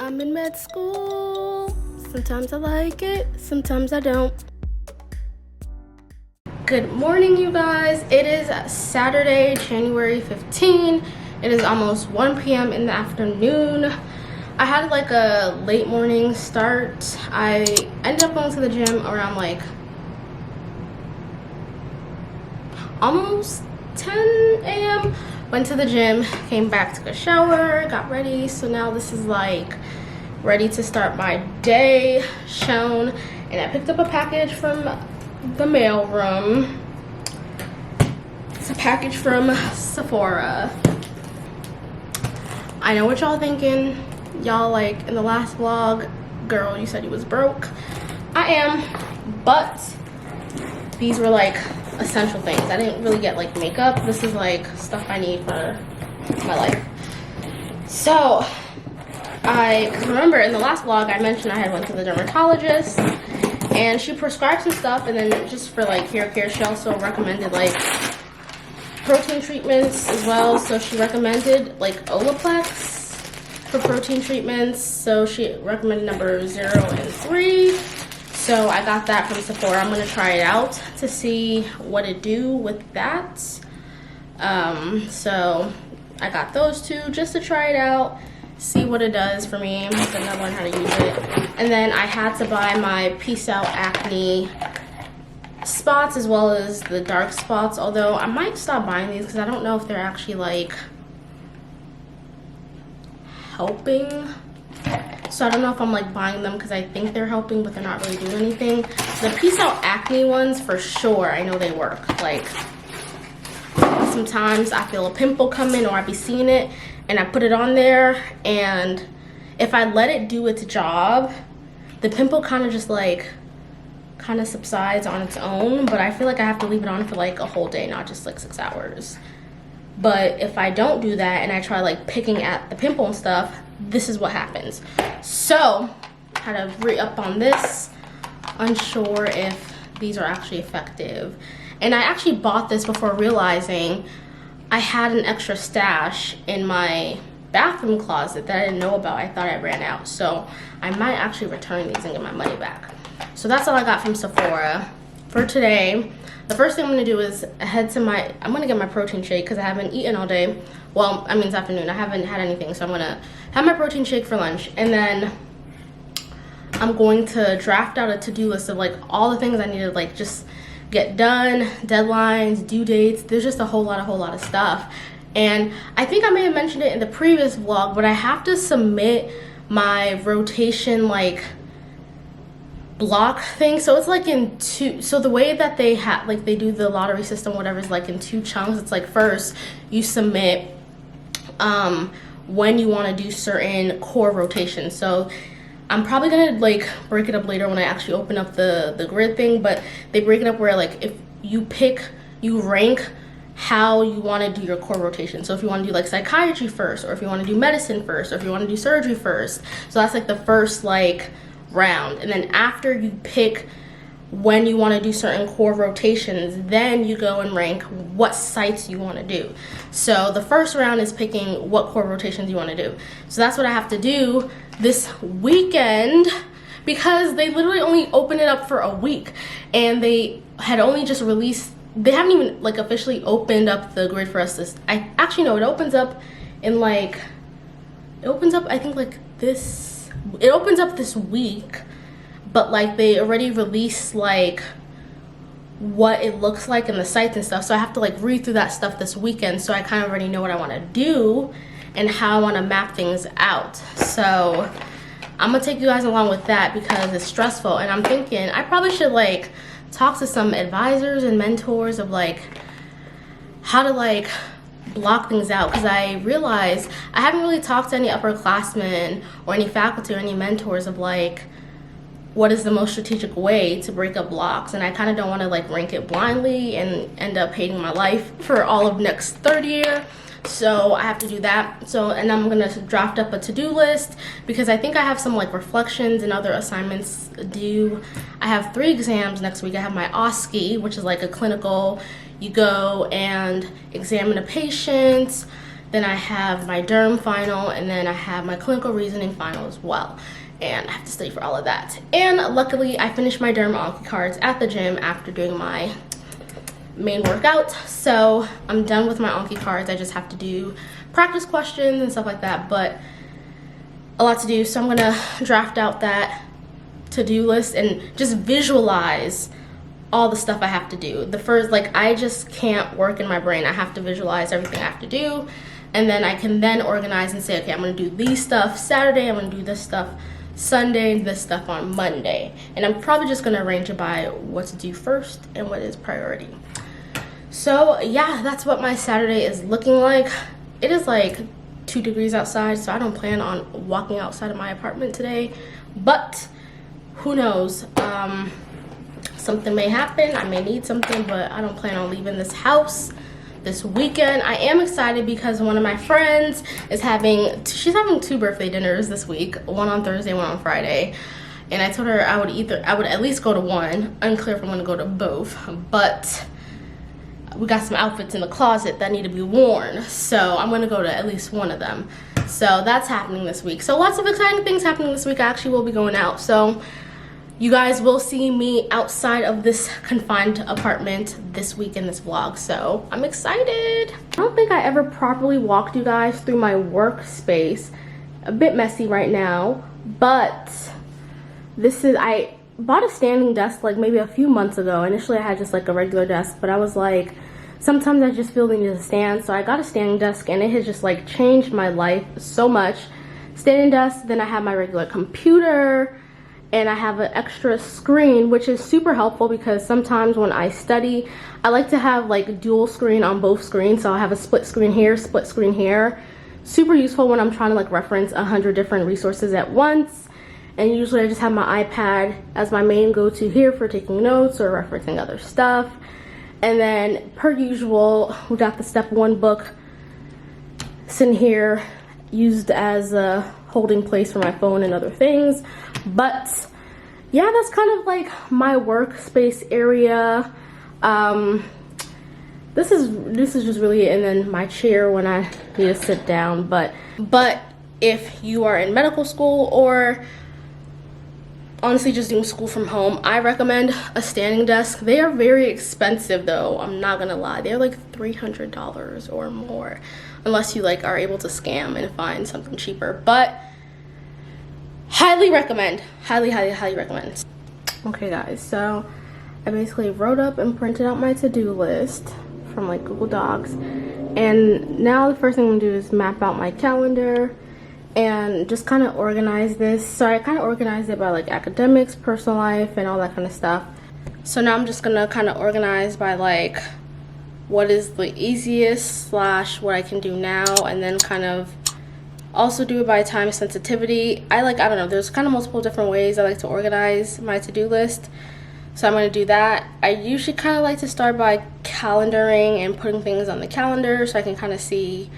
I'm in med school. Sometimes I like it, sometimes I don't. Good morning, you guys. It is Saturday, January 15. It is almost 1 p.m. in the afternoon. I had like a late morning start. I ended up going to the gym around like almost 10 a.m. Went to the gym, came back, took a shower, got ready. So now this is like ready to start my day. Seun, and I picked up a package from the mail room. It's a package from Sephora. I know what y'all thinking. Y'all like in the last vlog, girl, you said you was broke. I am, but these were like essential things. I didn't really get like makeup. This is like stuff I need for my life. So I remember in the last vlog I mentioned I had went to the dermatologist and she prescribed some stuff, and then just for like hair care she also recommended like protein treatments as well. So she recommended like Olaplex for protein treatments. So she recommended number 0 and 3. So I got that from Sephora. I'm gonna try it out to see what it do with that. So I got those two just to try it out, see what it does for me. I'm just gonna learn how to use it. And then I had to buy my Peace Out Acne spots as well as the dark spots, although I might stop buying these because I don't know if they're actually like helping. So I don't know if I'm like buying them because I think they're helping, but they're not really doing anything. The Peace Out Acne ones, for sure, I know they work. Like sometimes I feel a pimple coming or I be seeing it and I put it on there, and if I let it do its job, the pimple kind of just like subsides on its own. But I feel like I have to leave it on for like a whole day, not just like 6 hours. But if I don't do that and I try like picking at the pimple and stuff, this is what happens. So I had to re-up on this, unsure if these are actually effective. And I actually bought this before realizing I had an extra stash in my bathroom closet that I didn't know about. I thought I ran out. So I might actually return these and get my money back. So that's all I got from Sephora for today. The first thing I'm gonna do is I'm gonna get my protein shake because I haven't eaten all day. Well, I mean it's afternoon, I haven't had anything, so I'm gonna have my protein shake for lunch, and then I'm going to draft out a to-do list of like all the things I need to like just get done, deadlines, due dates. There's just a whole lot of stuff. And I think I may have mentioned it in the previous vlog, but I have to submit my rotation like block thing. So it's like in two, so the way that they have like they do the lottery system, whatever, is like in 2 chunks. It's like first you submit when you want to do certain core rotations. So I'm probably gonna like break it up later when I actually open up the grid thing, but they break it up where like if you rank how you want to do your core rotation. So if you want to do like psychiatry first, or if you want to do medicine first, or if you want to do surgery first. So that's like the first like round. And then after you pick when you want to do certain core rotations, then you go and rank what sites you want to do. So the first round is picking what core rotations you want to do. So that's what I have to do this weekend, because they literally only opened it up for a week, and they had only just released, they haven't even like officially opened up the grid for us this, I actually know it opens up in like, it opens up I think like this, it opens up this week, but like they already released like what it looks like in the sites and stuff. So I have to like read through that stuff this weekend, so I kind of already know what I want to do and how I want to map things out. So I'm gonna take you guys along with that because it's stressful, and I'm thinking I probably should like talk to some advisors and mentors of like how to like block things out, because I realized I haven't really talked to any upperclassmen or any faculty or any mentors of like what is the most strategic way to break up blocks. And I kind of don't want to like rank it blindly and end up hating my life for all of next third year. So I have to do that. So, and I'm gonna draft up a to-do list because I think I have some like reflections and other assignments due. I have 3 exams next week. I have my OSCE, which is like a clinical, you go and examine a patient, then I have my derm final, and then I have my clinical reasoning final as well. And I have to study for all of that. And luckily, I finished my derm Anki cards at the gym after doing my main workout. So I'm done with my Anki cards. I just have to do practice questions and stuff like that, but a lot to do. So I'm gonna draft out that to-do list and just visualize all the stuff I have to do. The first, like, I just can't work in my brain. I have to visualize everything I have to do, and then I can then organize and say, okay, I'm gonna do these stuff Saturday, I'm gonna do this stuff Sunday, this stuff on Monday. And I'm probably just gonna arrange it by what to do first and what is priority. So yeah, that's what my Saturday is looking like. It is like 2 degrees outside, so I don't plan on walking outside of my apartment today, but who knows, something may happen. I may need something, but I don't plan on leaving this house this weekend. I am excited because one of my friends is she's having 2 birthday dinners this week, one on Thursday, one on Friday. And I told her I would at least go to one. Unclear if I'm gonna go to both, but we got some outfits in the closet that need to be worn, so I'm gonna go to at least one of them. So that's happening this week. So lots of exciting things happening this week. I actually will be going out, so you guys will see me outside of this confined apartment this week in this vlog, so I'm excited. I don't think I ever properly walked you guys through my workspace. A bit messy right now, but I bought a standing desk like maybe a few months ago. Initially I had just like a regular desk, but I was like, sometimes I just feel the need to stand, so I got a standing desk, and it has just like changed my life so much. Standing desk, then I have my regular computer, and I have an extra screen, which is super helpful because sometimes when I study, I like to have like dual screen on both screens. So I have a split screen here, split screen here. Super useful when I'm trying to like reference 100 different resources at once. And usually I just have my iPad as my main go-to here for taking notes or referencing other stuff. And then per usual, we got the step 1 book sitting here, used as a holding place for my phone and other things. But yeah, that's kind of like my workspace area. This is just really it, and then my chair when I need to sit down. But if you are in medical school or honestly just doing school from home, I recommend a standing desk. They are very expensive though, I'm not gonna lie. They're like $300 or more, unless you like are able to scam and find something cheaper. But highly recommend, highly recommend. Okay guys, so I basically wrote up and printed out my to-do list from like Google Docs, and now the first thing I'm gonna do is map out my calendar and just kind of organize this. So I kind of organized it by like academics, personal life, and all that kind of stuff. So now I'm just gonna kind of organize by like what is the easiest slash what I can do now, and then kind of also do it by time sensitivity. I don't know, there's kind of multiple different ways I like to organize my to-do list. So I'm going to do that. I usually kind of like to start by calendaring and putting things on the calendar so I can kind of see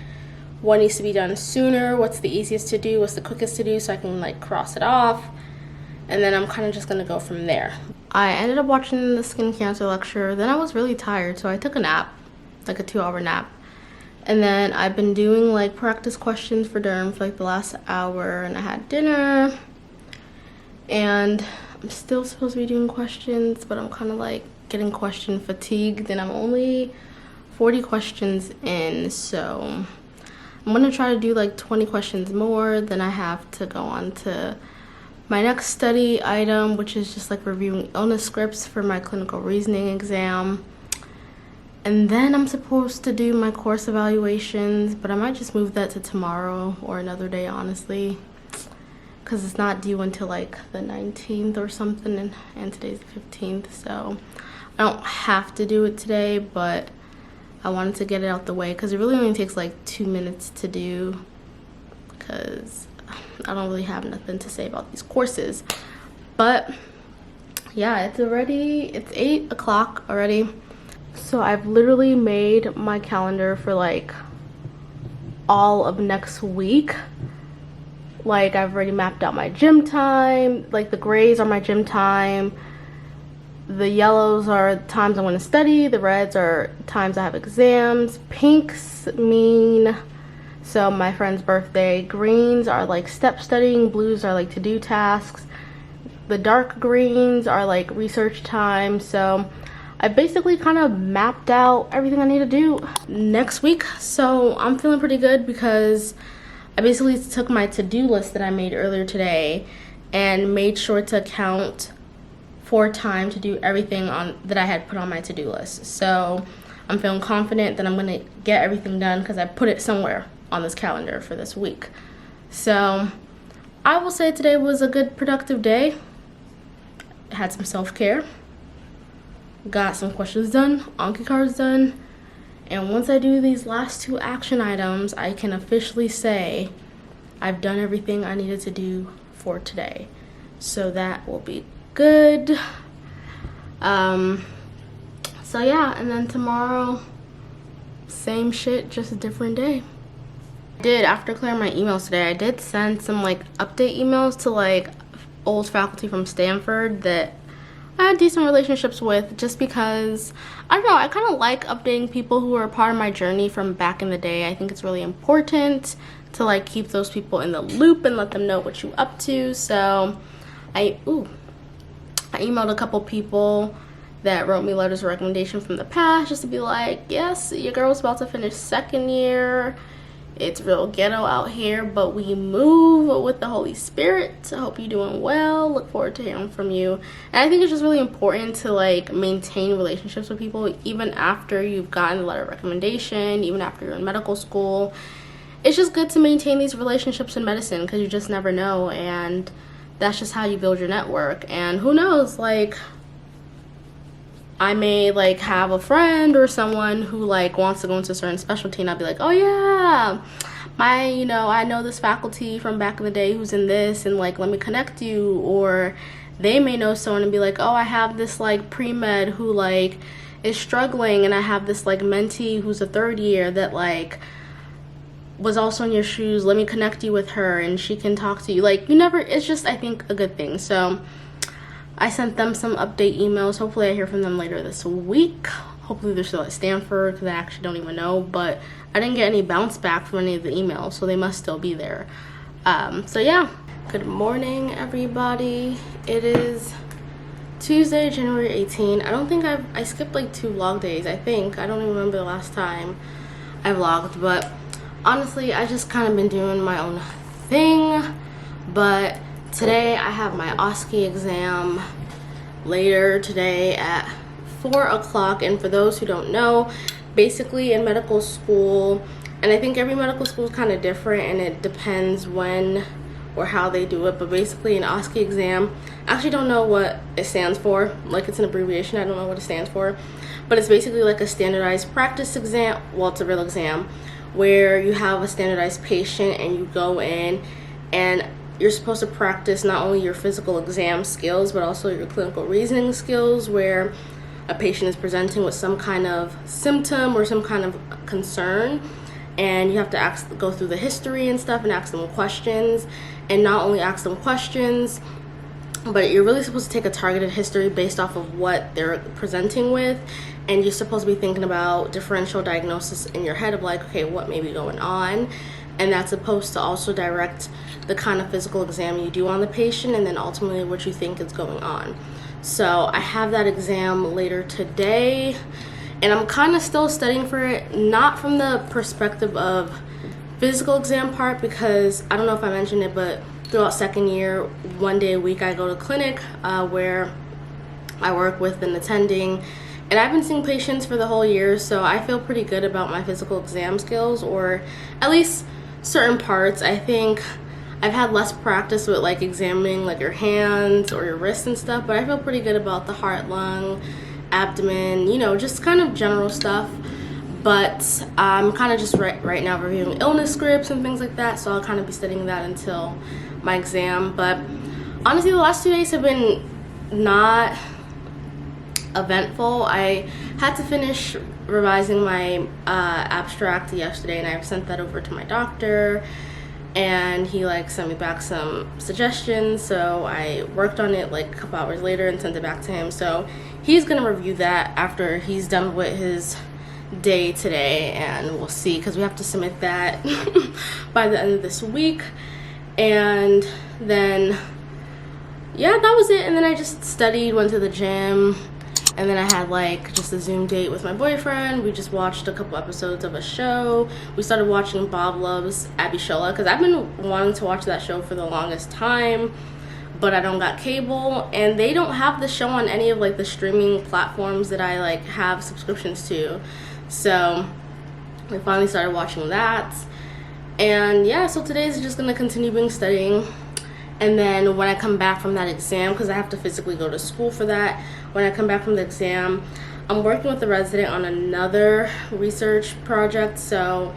what needs to be done sooner, what's the easiest to do, what's the quickest to do, so I can like cross it off. And then I'm kind of just going to go from there. I ended up watching the skin cancer lecture. Then I was really tired, so I took a nap, like a 2-hour nap. And then I've been doing like practice questions for derm for like the last hour, and I had dinner. And I'm still supposed to be doing questions, but I'm kind of like getting question fatigue. Then I'm only 40 questions in, so I'm gonna try to do like 20 questions more. Then I have to go on to my next study item, which is just like reviewing illness scripts for my clinical reasoning exam. And then I'm supposed to do my course evaluations, but I might just move that to tomorrow or another day, honestly, because it's not due until like the 19th or something, and today's the 15th, so I don't have to do it today, but I wanted to get it out the way because it really only takes like 2 minutes to do, because I don't really have nothing to say about these courses. But yeah, it's 8 o'clock already. So I've literally made my calendar for like all of next week. Like I've already mapped out my gym time. Like the grays are my gym time. The yellows are times I want to study. The reds are times I have exams. Pinks mean So my friend's birthday. Greens are like step studying, blues are like to-do tasks. The dark greens are like research time. So I basically kind of mapped out everything I need to do next week. So I'm feeling pretty good because I basically took my to-do list that I made earlier today and made sure to account for time to do everything on that I had put on my to-do list. So I'm feeling confident that I'm gonna get everything done because I put it somewhere on this calendar for this week. So I will say today was a good productive day. Had some self-care, got some questions done, Anki cards done, and once I do these last 2 action items, I can officially say I've done everything I needed to do for today. So that will be good. So yeah, and then tomorrow, same shit, just a different day. After clearing my emails today, I did send some like update emails to like old faculty from Stanford that I had decent relationships with, just because I don't know, I kind of like updating people who are part of my journey from back in the day. I think it's really important to like keep those people in the loop and let them know what you're up to. So I emailed a couple people that wrote me letters of recommendation from the past, just to be like, yes, your girl's about to finish 2nd year. It's real ghetto out here, but we move with the Holy Spirit. I hope you're doing well. Look forward to hearing from you. And I think it's just really important to like maintain relationships with people even after you've gotten the letter of recommendation, even after you're in medical school. It's just good to maintain these relationships in medicine because you just never know, and that's just how you build your network. And who knows, like I may like have a friend or someone who like wants to go into a certain specialty, and I'll be like, oh yeah, I know this faculty from back in the day who's in this, and like let me connect you. Or they may know someone and be like, oh, I have this like pre-med who like is struggling, and I have this like mentee who's a 3rd year that like was also in your shoes, let me connect you with her and she can talk to you. Like it's just, I think, a good thing. So I sent them some update emails. Hopefully I hear from them later this week. Hopefully they're still at Stanford, because I actually don't even know, but I didn't get any bounce back from any of the emails, so they must still be there. So yeah, good morning everybody. It is Tuesday, January 18. I don't think I skipped like 2 vlog days. I don't even remember the last time I vlogged, but honestly I just kind of been doing my own thing. But today I have my OSCE exam later today at 4 o'clock. And for those who don't know, basically in medical school, and I think every medical school is kind of different and it depends when or how they do it, but basically an OSCE exam, I actually don't know what it stands for. Like, it's an abbreviation, I don't know what it stands for, but it's basically like a standardized practice exam. Well, it's a real exam where you have a standardized patient and you go in and you're supposed to practice not only your physical exam skills, but also your clinical reasoning skills, where a patient is presenting with some kind of symptom or some kind of concern, and you have to go through the history and stuff and ask them questions. And not only ask them questions, but you're really supposed to take a targeted history based off of what they're presenting with, and you're supposed to be thinking about differential diagnosis in your head of like, okay, what may be going on, and that's supposed to also direct the kind of physical exam you do on the patient, and then ultimately what you think is going on. So I have that exam later today, and I'm kind of still studying for it, not from the perspective of physical exam part, because I don't know if I mentioned it, but throughout 2nd year, 1 day a week I go to clinic where I work with an attending, and I've been seeing patients for the whole year, so I feel pretty good about my physical exam skills, or at least certain parts. I think I've had less practice with like examining like your hands or your wrists and stuff, but I feel pretty good about the heart, lung, abdomen, just kind of general stuff. But I'm kind of just right now reviewing illness scripts and things like that, so I'll kind of be studying that until my exam. But honestly, the last 2 days have been not eventful. I had to finish revising my abstract yesterday, and I sent that over to my doctor, and he like sent me back some suggestions, so I worked on it like a couple hours later and sent it back to him. So he's gonna review that after he's done with his day today, and we'll see, because we have to submit that by the end of this week. And then yeah, that was it. And then I just studied, went to the gym, and then I had like just a Zoom date with my boyfriend. We just watched a couple episodes of a show. We started watching Bob Loves Abby Shola, because I've been wanting to watch that show for the longest time, but I don't got cable, and they don't have the show on any of like the streaming platforms that I like have subscriptions to. So we finally started watching that. And yeah, so today's just gonna continue being studying. And then when I come back from that exam, because I have to physically go to school for that, when I come back from the exam, I'm working with the resident on another research project, so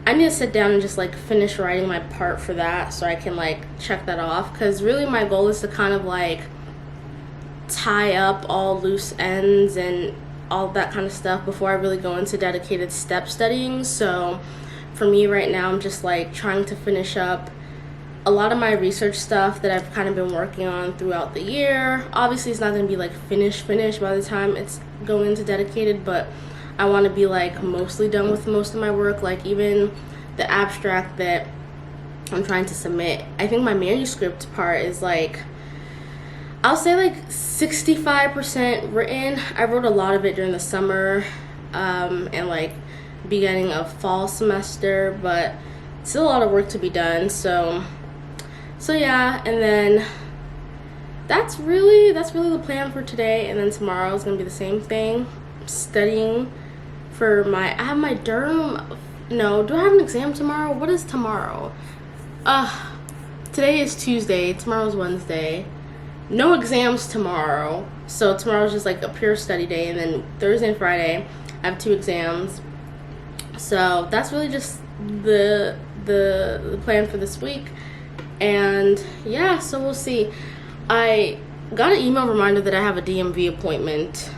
I need to sit down and just like finish writing my part for that so I can like check that off, because really my goal is to kind of like tie up all loose ends and all that kind of stuff before I really go into dedicated step studying. So for me right now, I'm just like trying to finish up a lot of my research stuff that I've kind of been working on throughout the year. Obviously it's not going to be like finished by the time it's going into dedicated, but I want to be like mostly done with most of my work, like even the abstract that I'm trying to submit. I think my manuscript part is like, I'll say like 65% written. I wrote a lot of it during the summer and like beginning of fall semester, but still a lot of work to be done. So yeah, and then that's really the plan for today. And then tomorrow is gonna be the same thing. I'm studying for I have my Durham. No, do I have an exam tomorrow? What is tomorrow? Today is Tuesday, tomorrow's Wednesday. No exams tomorrow. So tomorrow's just like a pure study day, and then Thursday and Friday I have 2 exams. So that's really just the plan for this week. And yeah, so we'll see. I got an email reminder that I have a DMV appointment,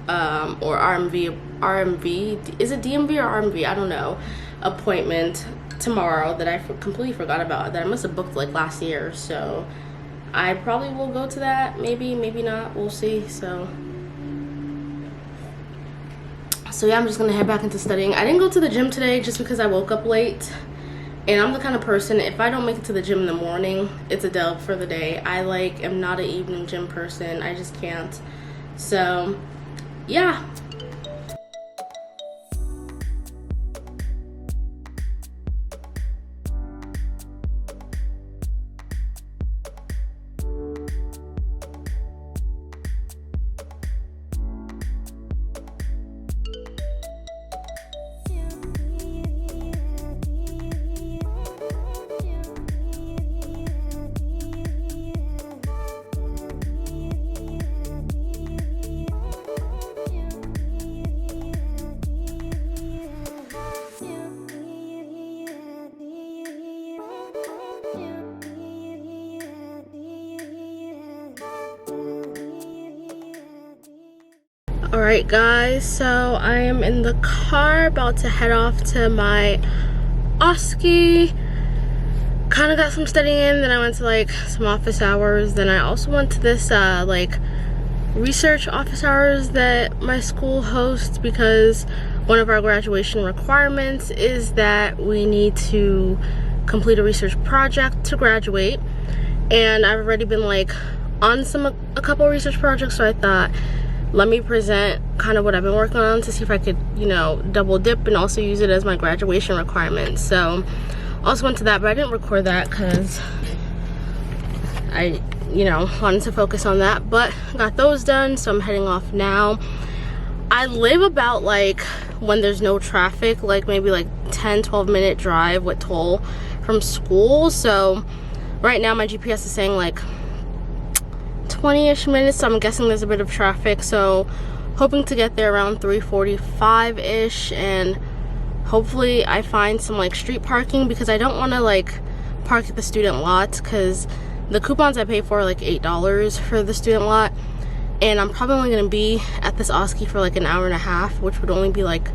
or RMV, is it DMV or RMV? I don't know, appointment tomorrow that I completely forgot about, that I must have booked like last year. So I probably will go to that, maybe not, we'll see. So yeah, I'm just gonna head back into studying. I didn't go to the gym today just because I woke up late. And I'm the kind of person, if I don't make it to the gym in the morning, it's a dub for the day. I like am not an evening gym person. I just can't. So yeah. Alright guys, so I am in the car about to head off to my OSCE. Kind of got some studying in, then I went to like some office hours, then I also went to this like research office hours that my school hosts, because one of our graduation requirements is that we need to complete a research project to graduate. And I've already been like on a couple research projects, so I thought, let me present kind of what I've been working on to see if I could, you know, double dip and also use it as my graduation requirement. So also went to that, but I didn't record that because I, you know, wanted to focus on that. But got those done, so I'm heading off now. I live about like when there's no traffic, like maybe like 10-12 minute drive with toll from school. So right now my GPS is saying like 20-ish minutes, so I'm guessing there's a bit of traffic. So hoping to get there around 3:45-ish, and hopefully I find some like street parking, because I don't want to like park at the student lot, because the coupons I pay for are like $8 for the student lot, and I'm probably only going to be at this OSCE for like an hour and a half, which would only be like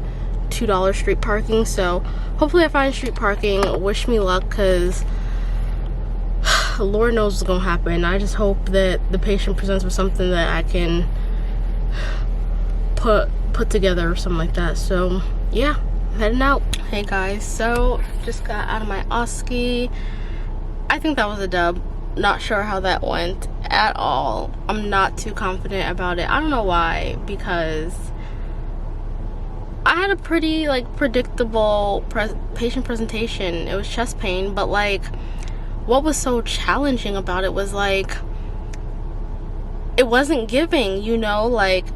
$2 street parking. So hopefully I find street parking. Wish me luck, because Lord knows what's gonna happen. I just hope that the patient presents with something that I can put together or something like that. So yeah, I'm heading out. Hey guys, so just got out of my OSCE. I think that was a dub. Not sure how that went at all. I'm not too confident about it. I don't know why, because I had a pretty like predictable patient presentation. It was chest pain, but like what was so challenging about it was like it wasn't giving, you know. Like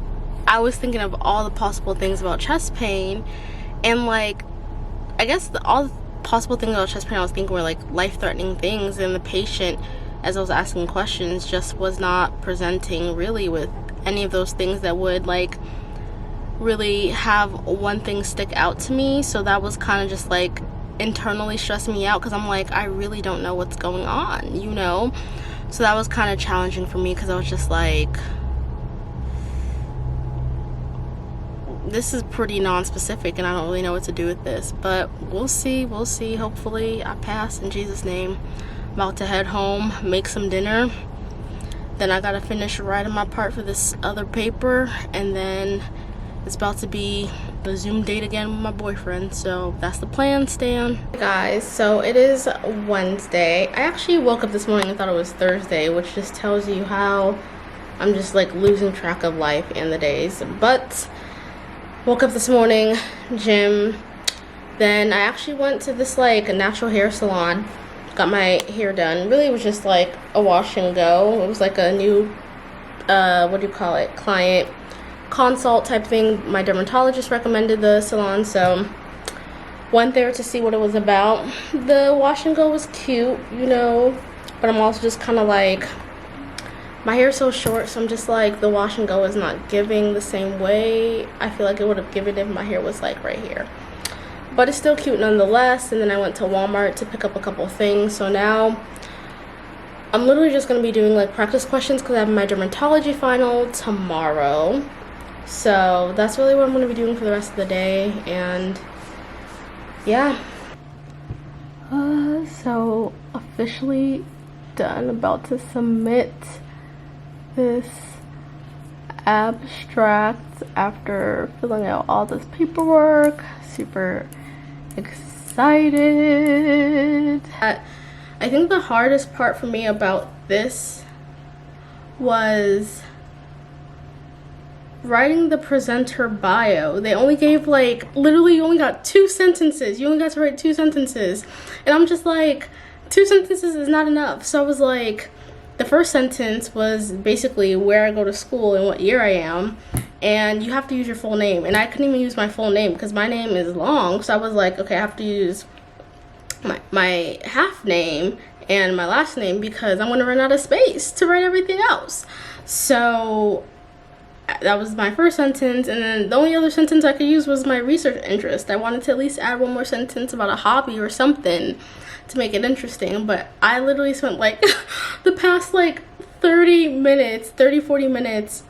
I was thinking of all the possible things about chest pain, and like I guess all the possible things about chest pain I was thinking were like life-threatening things, and the patient, as I was asking questions, just was not presenting really with any of those things that would like really have one thing stick out to me. So that was kind of just like internally stressing me out, because I'm like, I really don't know what's going on, you know. So that was kind of challenging for me, because I was just like, this is pretty non-specific and I don't really know what to do with this, but we'll see. Hopefully I pass in Jesus' name. I'm about to head home, make some dinner, then I gotta finish writing my part for this other paper, and then it's about to be the Zoom date again with my boyfriend. So that's the plan. Stay on. Hey guys, so it is Wednesday. I actually woke up this morning and thought it was Thursday, which just tells you how I'm just like losing track of life and the days. But woke up this morning, gym, then I actually went to this like natural hair salon, got my hair done. Really, it was just like a wash and go. It was like a new what do you call it, client consult type thing. My dermatologist recommended the salon, so went there to see what it was about. The wash and go was cute, you know, but I'm also just kind of like, my hair is so short, so I'm just like, the wash and go is not giving the same way I feel like it would have given if my hair was like right here. But it's still cute nonetheless. And then I went to Walmart to pick up a couple things. So now I'm literally just going to be doing like practice questions, because I have my dermatology final tomorrow. So that's really what I'm going to be doing for the rest of the day. And yeah. So officially done. About to submit this abstract after filling out all this paperwork. Super excited. I think the hardest part for me about this was writing the presenter bio. They only gave like, literally you only got 2 sentences. You only got to write 2 sentences. And I'm just like, 2 sentences is not enough. So I was like, the first sentence was basically where I go to school and what year I am. And you have to use your full name. And I couldn't even use my full name because my name is long. So I was like, okay, I have to use my half name and my last name, because I'm going to run out of space to write everything else. So that was my first sentence. And then the only other sentence I could use was my research interest. I wanted to at least add one more sentence about a hobby or something to make it interesting. But I literally spent like the past like 40 minutes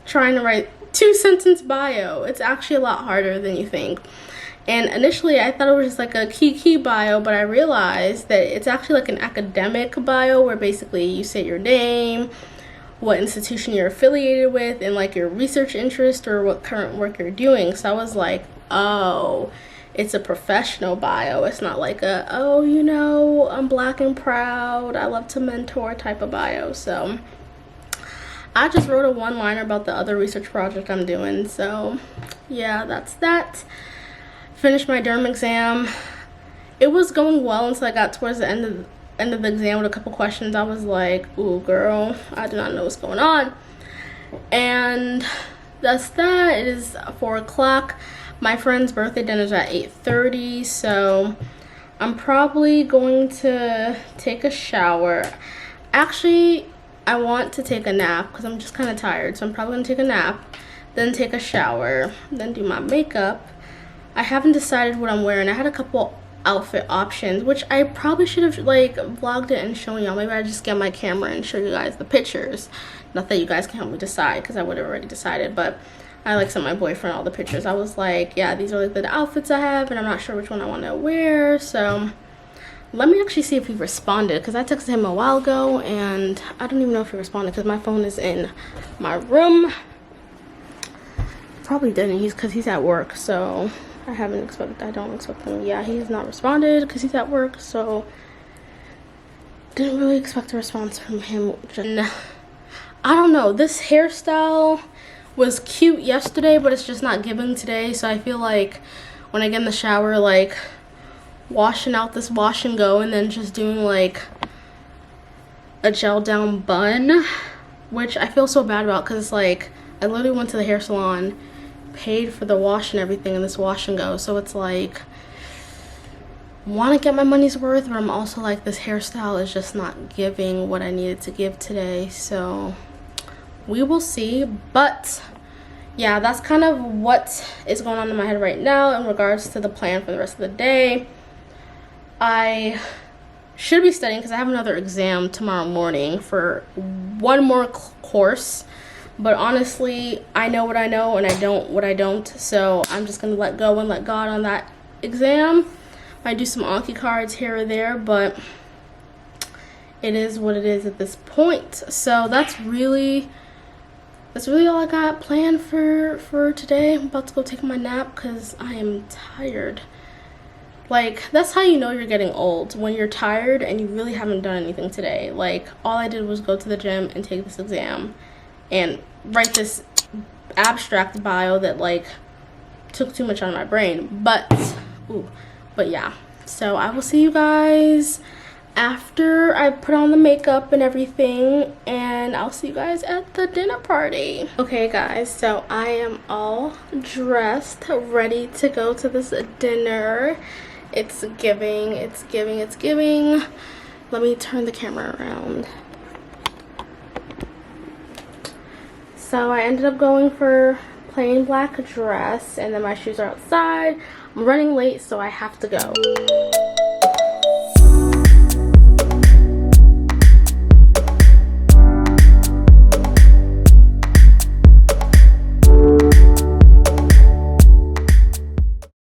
trying to write 2-sentence bio. It's actually a lot harder than you think. And initially I thought it was just like a key bio, but I realized that it's actually like an academic bio, where basically you say your name, what institution you're affiliated with, and like your research interest or what current work you're doing. So I was like, oh, it's a professional bio. It's not like a, oh, you know, I'm black and proud, I love to mentor type of bio. So I just wrote a one-liner about the other research project I'm doing. So yeah, that's that. Finished my derm exam. It was going well until I got towards the end of the exam with a couple questions. I was like, ooh girl, I do not know what's going on. And that's that. It is 4 o'clock. My friend's birthday dinner is at 8:30, so I'm probably going to take a shower. Actually, I want to take a nap because I'm just kind of tired, so I'm probably gonna take a nap, then take a shower, then do my makeup. I haven't decided what I'm wearing. I had a couple outfit options, which I probably should have like vlogged it and shown y'all. Maybe I just get my camera and show you guys the pictures. Not that you guys can help me decide, because I would have already decided, but I like sent my boyfriend all the pictures. I was like, yeah, these are like the outfits I have, and I'm not sure which one I want to wear. So let me actually see if he responded, because I texted him a while ago and I don't even know if he responded because my phone is in my room. Probably didn't. Because he's at work, so I don't expect him. Yeah, he has not responded because he's at work, so didn't really expect a response from him. I don't know, this hairstyle was cute yesterday, but it's just not giving today. So I feel like when I get in the shower, like washing out this wash and go, and then just doing like a gel down bun, which I feel so bad about because like I literally went to the hair salon, paid for the wash and everything in this wash and go. So it's like, want to get my money's worth, but I'm also like, this hairstyle is just not giving what I needed to give today. So we will see. But yeah, that's kind of what is going on in my head right now in regards to the plan for the rest of the day. I should be studying because I have another exam tomorrow morning for one more course, but honestly I know what I know and I don't what I don't, so I'm just gonna let go and let God on that exam. Might do some Anki cards here or there, but it is what it is at this point. So that's really all I got planned for today. I'm about to go take my nap because I am tired. Like, that's how you know you're getting old, when you're tired and you really haven't done anything today. Like, all I did was go to the gym and take this exam and write this abstract bio that like took too much out of my brain. But yeah, so I will see you guys after I put on the makeup and everything, and I'll see you guys at the dinner party. Okay guys, so I am all dressed, ready to go to this dinner. It's giving. Let me turn the camera around. So I ended up going for plain black dress, and then my shoes are outside. I'm running late, so I have to go.